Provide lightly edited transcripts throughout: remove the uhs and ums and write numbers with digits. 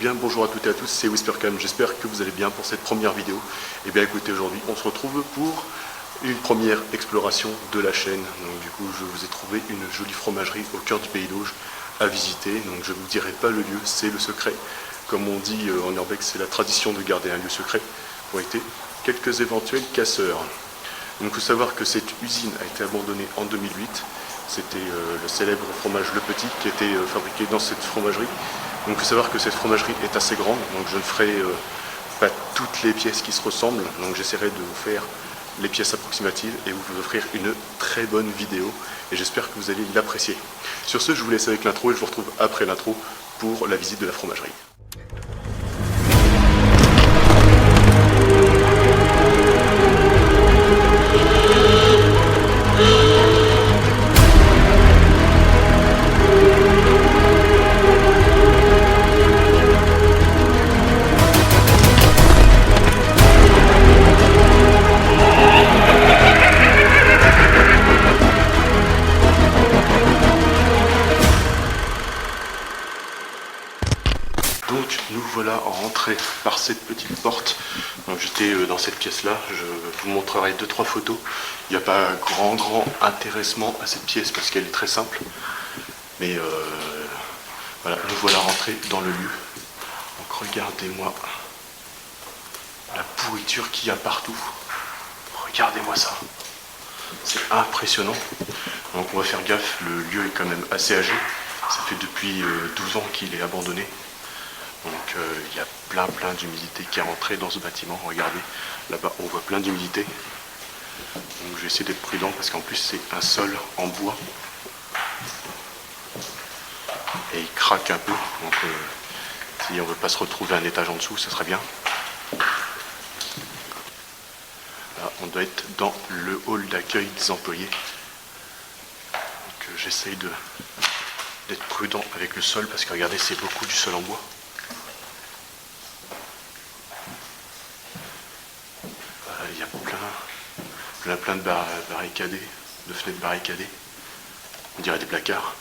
bien, bonjour à toutes et à tous, c'est Whispercam, j'espère que vous allez bien pour cette première vidéo. Et bien écoutez, aujourd'hui on se retrouve pour une première exploration de la chaîne. Donc du coup je vous ai trouvé une jolie fromagerie au cœur du Pays d'Auge à visiter. Donc je ne vous dirai pas le lieu, c'est le secret. Comme on dit en urbex, c'est la tradition de garder un lieu secret pour éviter quelques éventuels casseurs. Donc il faut savoir que cette usine a été abandonnée en 2008. C'était le célèbre fromage Le Petit qui était fabriqué dans cette fromagerie. Donc il faut savoir que cette fromagerie est assez grande, donc je ne ferai pas toutes les pièces qui se ressemblent, donc j'essaierai de vous faire les pièces approximatives et vous offrir une très bonne vidéo et j'espère que vous allez l'apprécier. Sur ce, je vous laisse avec l'intro et je vous retrouve après l'intro pour la visite de la fromagerie. Donc nous voilà rentrés par cette petite porte. Donc j'étais dans cette pièce là, je vous montrerai 2-3 photos. Il n'y a pas grand intéressement à cette pièce parce qu'elle est très simple. Mais voilà, nous voilà rentrés dans le lieu. Donc regardez-moi la pourriture qu'il y a partout. Regardez-moi ça. C'est impressionnant. Donc on va faire gaffe, le lieu est quand même assez âgé. Ça fait depuis 12 ans qu'il est abandonné. Donc il y a plein d'humidité qui est rentrée dans ce bâtiment. Regardez, là-bas on voit plein d'humidité. Donc je vais essayer d'être prudent parce qu'en plus c'est un sol en bois. Et il craque un peu. Donc si on ne veut pas se retrouver un étage en dessous, ça serait bien. Là, on doit être dans le hall d'accueil des employés. Donc j'essaye d'être prudent avec le sol parce que regardez, c'est beaucoup du sol en bois. Il y a plein de barricadés, de fenêtres barricadées. On dirait des placards.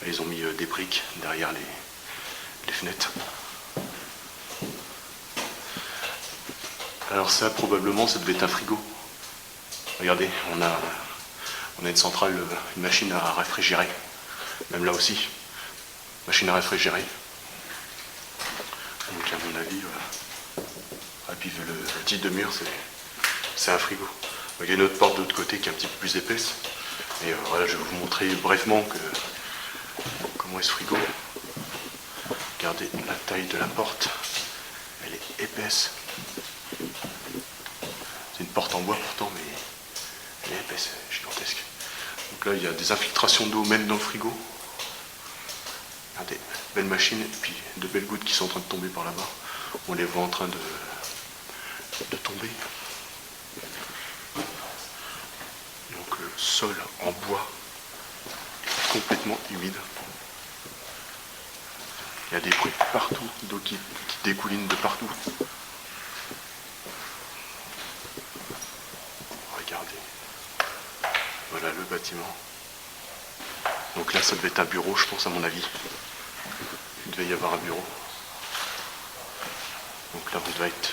Ils ont mis des briques derrière les fenêtres. Alors ça, probablement, ça devait être un frigo. Regardez, on a une centrale, une machine à réfrigérer. Même là aussi, machine à réfrigérer. Donc à mon avis, et puis le type de mur, c'est un frigo. Il y a une autre porte de l'autre côté qui est un petit peu plus épaisse. Et voilà, je vais vous montrer brièvement comment est ce frigo. Regardez la taille de la porte. Elle est épaisse. C'est une porte en bois pourtant, mais elle est épaisse, gigantesque. Donc là, il y a des infiltrations d'eau même dans le frigo. Regardez, belle machine et puis de belles gouttes qui sont en train de tomber par là-bas. On les voit en train de tomber. Donc le sol en bois est complètement humide. Il y a des bruits partout, d'eau qui dégouline de partout. Regardez. Voilà le bâtiment. Donc là ça devait être un bureau, je pense à mon avis. Il devait y avoir un bureau. Donc là on doit être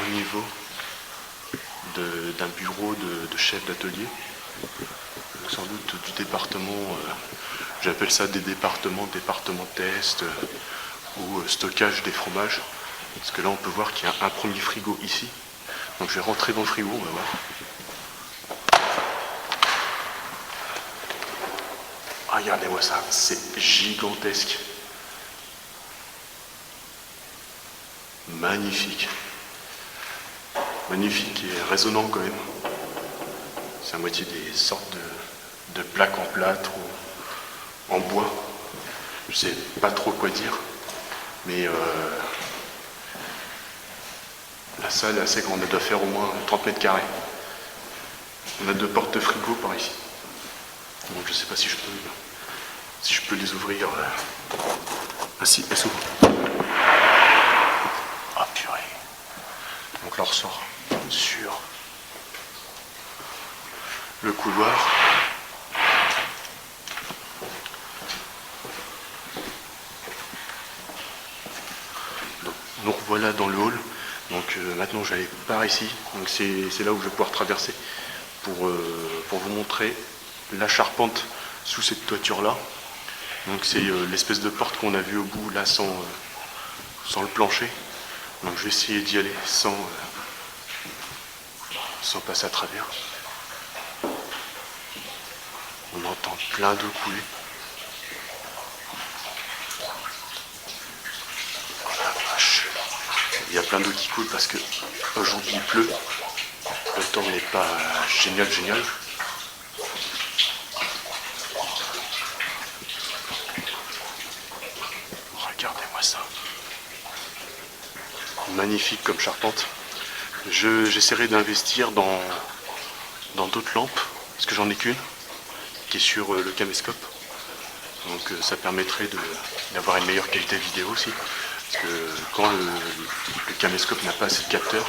au niveau d'un bureau de chef d'atelier, sans doute du département, j'appelle ça des départements test ou stockage des fromages, parce que là on peut voir qu'il y a un premier frigo ici, donc je vais rentrer dans le frigo, on va voir. Regardez-moi ça, c'est gigantesque, magnifique. Magnifique et résonnant quand même. C'est à moitié des sortes de plaques en plâtre ou en bois. Je sais pas trop quoi dire. Mais la salle est assez grande. Elle doit faire au moins 30 mètres carrés. On a 2 portes de frigo par ici. Donc je sais pas si je peux les ouvrir. Ah si, elles s'ouvrent. Ah purée. Donc là on ressort sur le couloir. nous revoilà dans le hall. Donc maintenant j'allais par ici, donc c'est là où je vais pouvoir traverser pour vous montrer la charpente sous cette toiture là. Donc c'est l'espèce de porte qu'on a vue au bout là sans le plancher. Donc je vais essayer d'y aller sans passer à travers. On entend plein d'eau couler. Il y a plein d'eau qui coule parce que aujourd'hui il pleut. Le temps n'est pas génial. Regardez-moi ça. Magnifique comme charpente. J'essaierai d'investir dans d'autres lampes, parce que j'en ai qu'une, qui est sur le caméscope. Donc ça permettrait d'avoir une meilleure qualité vidéo aussi. Parce que quand le caméscope n'a pas assez de capteurs,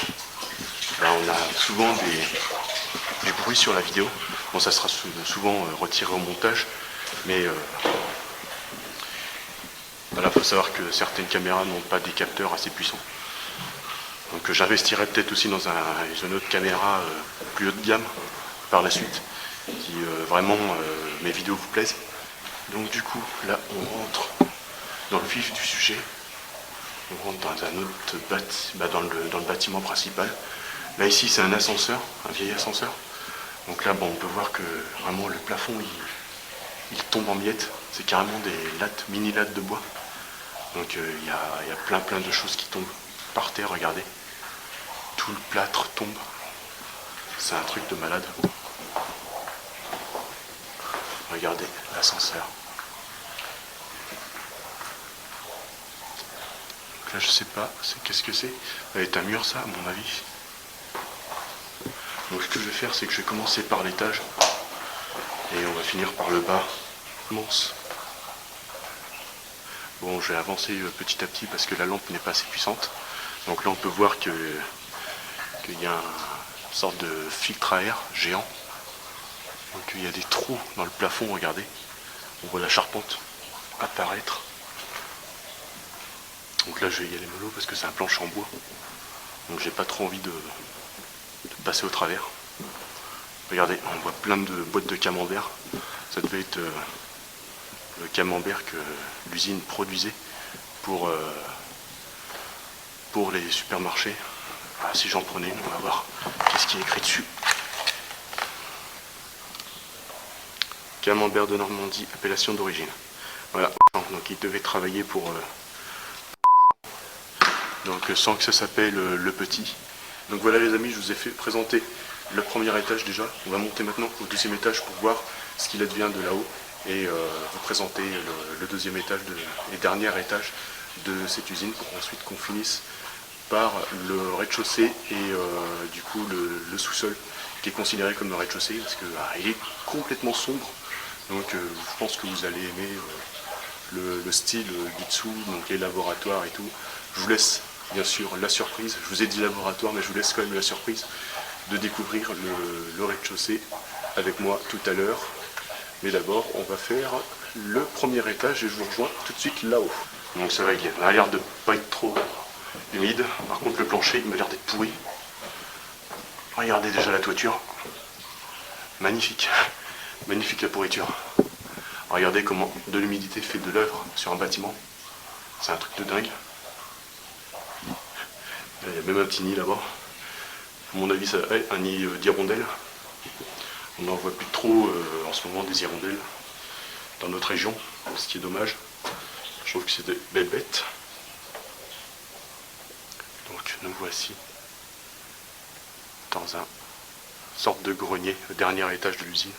ben on a souvent du bruit sur la vidéo. Bon, ça sera souvent retiré au montage, mais voilà, faut savoir que certaines caméras n'ont pas des capteurs assez puissants. Donc j'investirai peut-être aussi dans une autre caméra plus haut de gamme par la suite, si vraiment mes vidéos vous plaisent. Donc du coup, là on rentre dans le vif du sujet. On rentre dans un autre dans le bâtiment principal. Là ici c'est un ascenseur, un vieil ascenseur. Donc là bon, on peut voir que vraiment le plafond il tombe en miettes. C'est carrément des mini lattes de bois. Donc il y a plein de choses qui tombent par terre, regardez. Tout le plâtre tombe. C'est un truc de malade. Regardez l'ascenseur. Donc là je sais pas, qu'est-ce que c'est. Ça va être un mur ça à mon avis. Donc ce que je vais faire c'est que je vais commencer par l'étage. Et on va finir par le bas. Immense. Bon, je vais avancer petit à petit parce que la lampe n'est pas assez puissante. Donc là on peut voir qu'il y a une sorte de filtre à air géant. Donc il y a des trous dans le plafond, regardez. On voit la charpente apparaître. Donc là je vais y aller mollo parce que c'est un plancher en bois. Donc j'ai pas trop envie de passer au travers. Regardez, on voit plein de boîtes de camembert. Ça devait être le camembert que l'usine produisait pour les supermarchés. Ah, si j'en prenais une, on va voir qu'est-ce qui est écrit dessus. Camembert de Normandie, appellation d'origine. Voilà, donc il devait travailler pour... donc sans que ça s'appelle le petit. Donc voilà les amis, je vous ai fait présenter le premier étage déjà. On va monter maintenant au deuxième étage pour voir ce qu'il advient de là-haut. Et vous présenter le deuxième étage et dernier étage de cette usine pour ensuite qu'on finisse par le rez-de-chaussée et du coup le sous-sol qui est considéré comme le rez-de-chaussée parce que il est complètement sombre. Donc je pense que vous allez aimer le style du dessous, donc les laboratoires et tout. Je vous laisse bien sûr la surprise. Je vous ai dit laboratoire, mais je vous laisse quand même la surprise de découvrir le rez-de-chaussée avec moi tout à l'heure. Mais d'abord, on va faire le premier étage et je vous rejoins tout de suite là-haut. Donc ça va, il a l'air de pas être trop humide. Par contre, le plancher, il m'a l'air d'être pourri. Regardez déjà la toiture. Magnifique. Magnifique la pourriture. Regardez comment de l'humidité fait de l'œuvre sur un bâtiment. C'est un truc de dingue. Il y a même un petit nid là-bas. À mon avis, ça est un nid d'hirondelles. On n'en voit plus trop en ce moment des hirondelles dans notre région, ce qui est dommage. Je trouve que c'est des belles bêtes. Donc nous voici dans un sorte de grenier, le dernier étage de l'usine.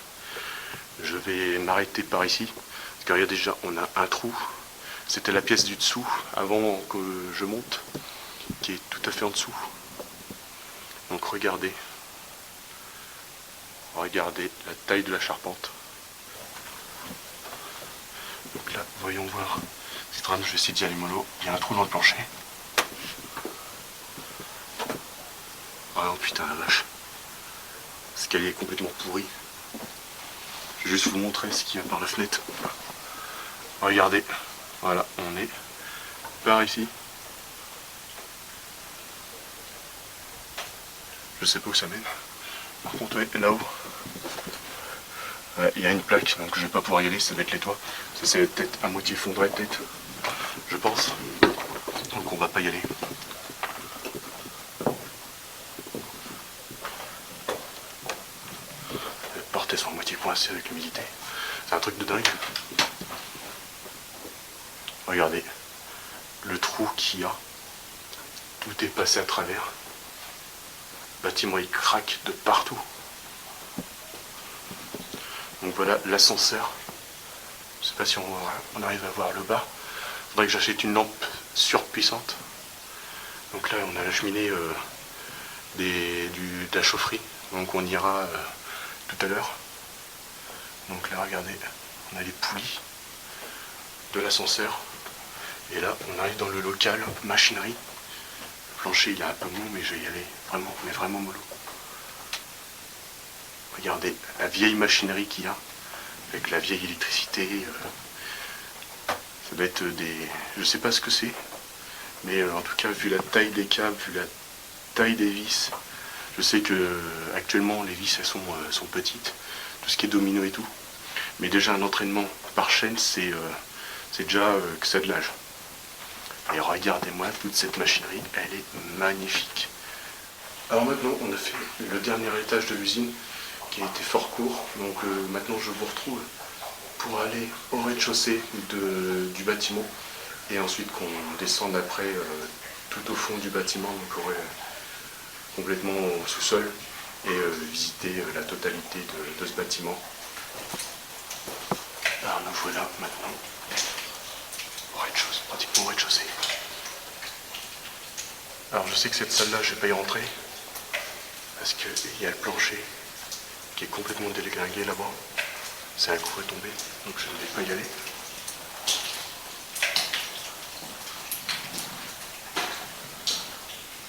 Je vais m'arrêter par ici, parce qu'il y a déjà, on a un trou. C'était la pièce du dessous avant que je monte, qui est tout à fait en dessous. Donc regardez. Regardez la taille de la charpente. Donc là, voyons voir. Je vais essayer d'y aller mollo. Il y a un trou dans le plancher. Oh putain la vache. L'escalier est complètement pourri. Je vais juste vous montrer ce qu'il y a par la fenêtre. Regardez. Voilà, on est par ici. Je sais pas où ça mène. Par contre, ouais, là-haut, il y a une plaque, donc je vais pas pouvoir y aller, ça va être les toits. Ça c'est peut-être à moitié effondré, peut-être, je pense. Donc on va pas y aller. Les portes elles sont à moitié coincées avec l'humidité. C'est un truc de dingue. Regardez le trou qu'il y a. Tout est passé à travers. Le bâtiment il craque de partout. Donc voilà l'ascenseur. Je sais pas si on arrive à voir le bas. Faudrait que j'achète une lampe surpuissante. Donc là on a la cheminée de la chaufferie. Donc on ira tout à l'heure. Donc là regardez, on a les poulies de l'ascenseur. Et là on arrive dans le local machinerie. Le plancher il est un peu mou mais je vais y aller vraiment, mais vraiment mollo. Regardez la vieille machinerie qu'il y a, avec la vieille électricité. Ça doit être des... Je sais pas ce que c'est, mais en tout cas, vu la taille des câbles, vu la taille des vis, je sais que actuellement les vis elles sont petites, tout ce qui est domino et tout. Mais déjà un entraînement par chaîne, c'est déjà que ça a de l'âge. Et regardez-moi toute cette machinerie, elle est magnifique. Alors maintenant, on a fait le dernier étage de l'usine, qui a été fort court, donc maintenant je vous retrouve pour aller au rez-de-chaussée du bâtiment et ensuite qu'on descende après tout au fond du bâtiment, donc complètement au sous-sol et visiter la totalité de ce bâtiment. Alors nous voilà maintenant au rez-de-chaussée, pratiquement au rez-de-chaussée. Alors je sais que cette salle-là je vais pas y rentrer parce qu'il y a le plancher qui est complètement déglingué là-bas. C'est un coup retombé, donc je ne vais pas y aller.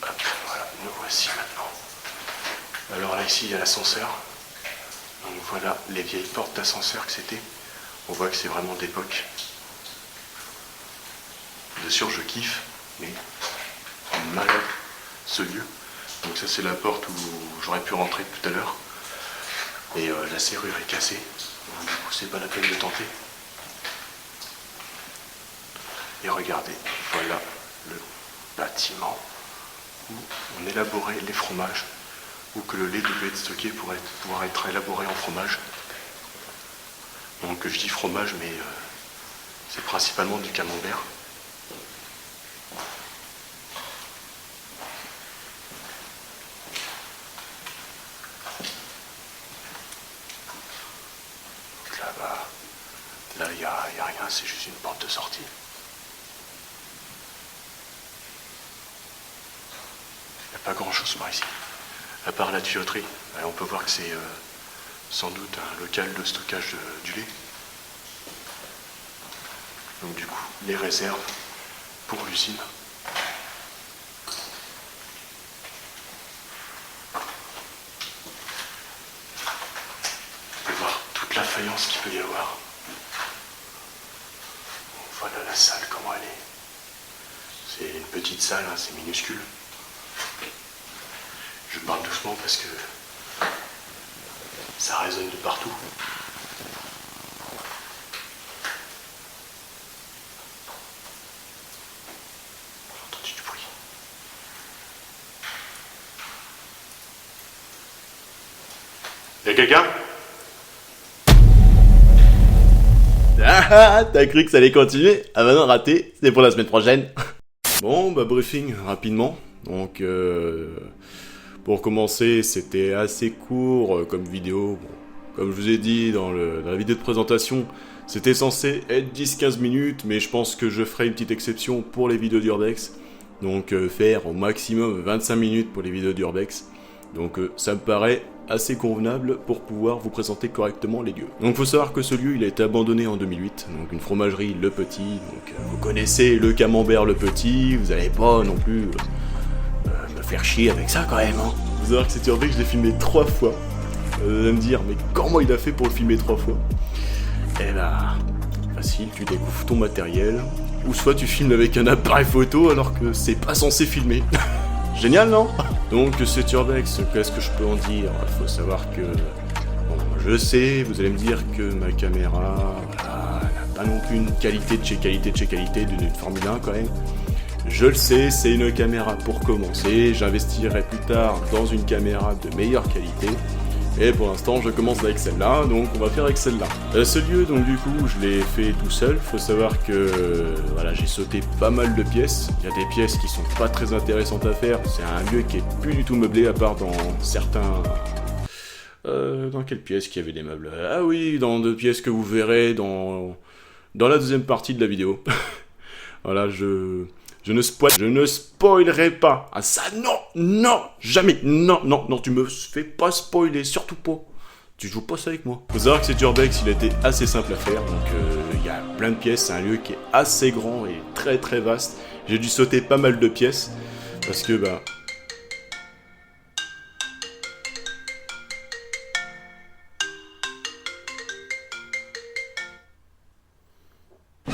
Hop, voilà, nous voici maintenant. Alors là, ici, il y a l'ascenseur. Donc voilà les vieilles portes d'ascenseur que c'était. On voit que c'est vraiment d'époque. Bien sûr, je kiffe, mais malade ce lieu. Donc ça, c'est la porte où j'aurais pu rentrer tout à l'heure. Et la serrure est cassée, donc du coup c'est pas la peine de tenter. Et regardez, voilà le bâtiment où on élaborait les fromages, où que le lait devait être stocké pour pouvoir être élaboré en fromage. Donc je dis fromage, mais c'est principalement du camembert. Là, il n'y a rien, c'est juste une porte de sortie. Il n'y a pas grand-chose par ici, à part la tuyauterie. On peut voir que c'est sans doute un local de stockage du lait. Donc du coup, les réserves pour l'usine. On peut voir toute la faïence qu'il peut y avoir. Voilà la salle, comment elle est. C'est une petite salle, hein, c'est minuscule. Je parle doucement parce que ça résonne de partout. J'ai entendu du bruit. Y'a quelqu'un ? Ah, t'as cru que ça allait continuer? Ah bah non, raté, c'est pour la semaine prochaine. Bon, bah briefing rapidement. Donc, pour commencer, c'était assez court comme vidéo. Bon, comme je vous ai dit dans la vidéo de présentation, c'était censé être 10-15 minutes, mais je pense que je ferai une petite exception pour les vidéos d'Urbex. Donc, faire au maximum 25 minutes pour les vidéos d'Urbex. Donc, ça me paraît assez convenable pour pouvoir vous présenter correctement les lieux. Donc faut savoir que ce lieu il a été abandonné en 2008, donc une fromagerie Le Petit, donc vous connaissez le camembert Le Petit, vous allez pas non plus me faire chier avec ça quand même. Hein. Vous savoir que cet Urbex je l'ai filmé 3 fois, vous allez me dire mais comment il a fait pour le filmer 3 fois? Eh ben facile, tu découvres ton matériel, ou soit tu filmes avec un appareil photo alors que c'est pas censé filmer. Génial non? Donc cet urbex, qu'est-ce que je peux en dire? Il faut savoir que, bon, je sais, vous allez me dire que ma caméra, voilà, n'a pas non plus une qualité de chez qualité d'une Formule 1 quand même. Je le sais, c'est une caméra pour commencer, j'investirai plus tard dans une caméra de meilleure qualité. Et pour l'instant, je commence avec celle-là, donc on va faire avec celle-là. Ce lieu, donc du coup, je l'ai fait tout seul. Faut savoir que voilà, j'ai sauté pas mal de pièces. Il y a des pièces qui sont pas très intéressantes à faire. C'est un lieu qui est plus du tout meublé, à part dans certains... dans quelle pièce qu'il y avait des meubles? Ah oui, dans deux pièces que vous verrez dans la deuxième partie de la vidéo. Voilà, je ne spoilerai pas. Ah ça, non, jamais. Non, tu me fais pas spoiler, surtout pas. Tu joues pas ça avec moi. Faut savoir que cet urbex, il a été assez simple à faire. Donc, il y a plein de pièces. C'est un lieu qui est assez grand et très très vaste. J'ai dû sauter pas mal de pièces. Parce que, bah...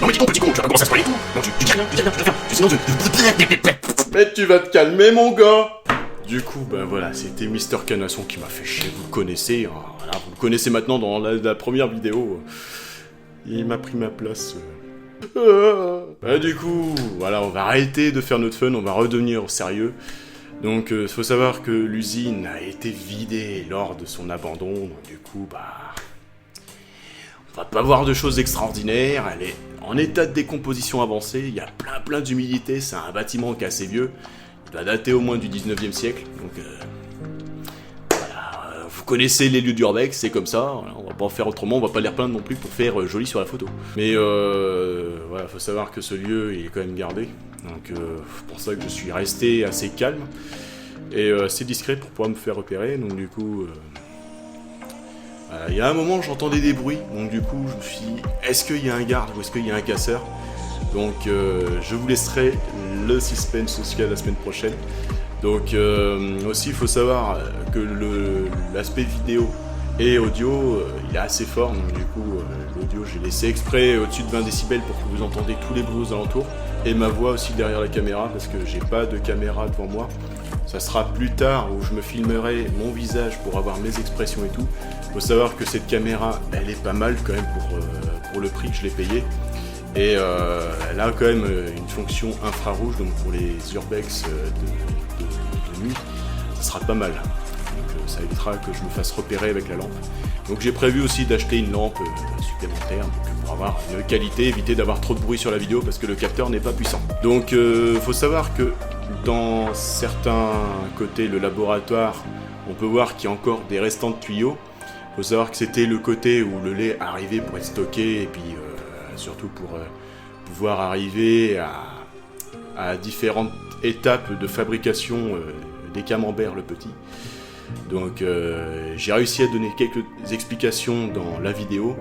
Non mais dis donc petit con, tu vas commencer à spoiler tout. Non tu dis rien, sinon je... Mais tu vas te calmer mon gars. Du coup, ben voilà, c'était Mister Canasson qui m'a fait chier, vous le connaissez, hein. Voilà, vous le connaissez maintenant dans la première vidéo. Il m'a pris ma place. Du coup, voilà, on va arrêter de faire notre fun, on va redevenir sérieux. Donc, faut savoir que l'usine a été vidée lors de son abandon, donc du coup, bah... On va pas voir de choses extraordinaires, elle est en état de décomposition avancée, il y a plein d'humidité, c'est un bâtiment qui est assez vieux, il doit dater au moins du 19e siècle, donc voilà, vous connaissez les lieux d'urbex, c'est comme ça, voilà, on va pas en faire autrement, on va pas les repeindre non plus pour faire joli sur la photo. Mais voilà, faut savoir que ce lieu il est quand même gardé, donc c'est pour ça que je suis resté assez calme et assez discret pour pouvoir me faire repérer, donc du coup... Il y a un moment j'entendais des bruits, donc du coup je me suis dit est-ce qu'il y a un garde ou est-ce qu'il y a un casseur? Donc je vous laisserai le suspense jusqu'à la semaine prochaine. Donc aussi il faut savoir que l'aspect vidéo et audio il est assez fort, donc du coup l'audio j'ai laissé exprès au-dessus de 20 décibels pour que vous entendez tous les bruits aux alentours et ma voix aussi derrière la caméra parce que j'ai pas de caméra devant moi. Ça sera plus tard où je me filmerai mon visage pour avoir mes expressions et tout. Faut savoir que cette caméra, elle est pas mal quand même pour le prix que je l'ai payé. Et elle a quand même une fonction infrarouge, donc pour les urbex de nuit, ça sera pas mal. Donc ça évitera que je me fasse repérer avec la lampe. Donc j'ai prévu aussi d'acheter une lampe supplémentaire pour avoir une qualité, éviter d'avoir trop de bruit sur la vidéo parce que le capteur n'est pas puissant. Donc faut savoir que dans certains côtés, le laboratoire, on peut voir qu'il y a encore des restants de tuyaux. Il faut savoir que c'était le côté où le lait arrivait pour être stocké et puis surtout pour pouvoir arriver à différentes étapes de fabrication des camemberts le petit. Donc j'ai réussi à donner quelques explications dans la vidéo,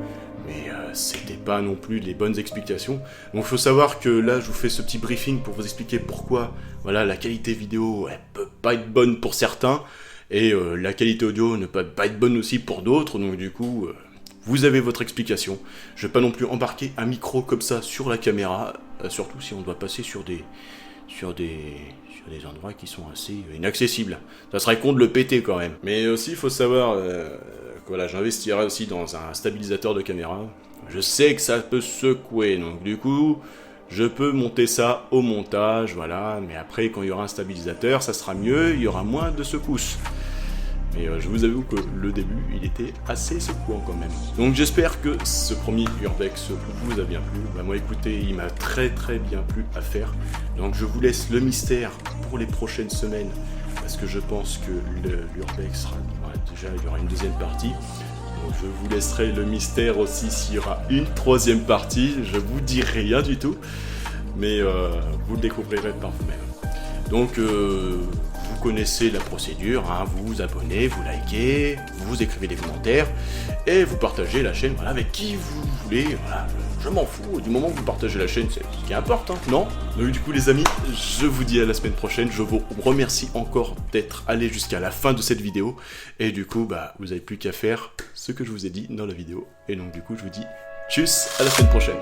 mais c'était pas non plus les bonnes explications. Donc il faut savoir que là je vous fais ce petit briefing pour vous expliquer pourquoi voilà, la qualité vidéo elle peut pas être bonne pour certains, et la qualité audio ne peut pas être bonne aussi pour d'autres, donc du coup vous avez votre explication. Je vais pas non plus embarquer un micro comme ça sur la caméra, surtout si on doit passer sur des endroits qui sont assez inaccessibles. Ça serait con de le péter quand même. Mais aussi il faut savoir voilà, j'investirai aussi dans un stabilisateur de caméra. Je sais que ça peut secouer, donc du coup je peux monter ça au montage, voilà, mais après quand il y aura un stabilisateur, ça sera mieux, il y aura moins de secousses. Mais je vous avoue que le début, il était assez secouant quand même. Donc j'espère que ce premier urbex vous a bien plu. Bah, moi écoutez, il m'a très bien plu à faire. Donc je vous laisse le mystère pour les prochaines semaines, parce que je pense que l'urbex sera... Ouais, déjà, il y aura une deuxième partie. Donc je vous laisserai le mystère aussi s'il y aura une troisième partie. Je vous dis rien du tout, mais vous le découvrirez par vous-même. Donc vous connaissez la procédure, hein, vous vous abonnez, vous likez, vous écrivez des commentaires et vous partagez la chaîne voilà, avec qui vous voulez. Voilà, je m'en fous, du moment que vous partagez la chaîne, c'est ce qui importe, hein, non? Donc du coup les amis, je vous dis à la semaine prochaine, je vous remercie encore d'être allé jusqu'à la fin de cette vidéo, et du coup bah vous n'avez plus qu'à faire ce que je vous ai dit dans la vidéo, et donc du coup je vous dis tchuss, à la semaine prochaine.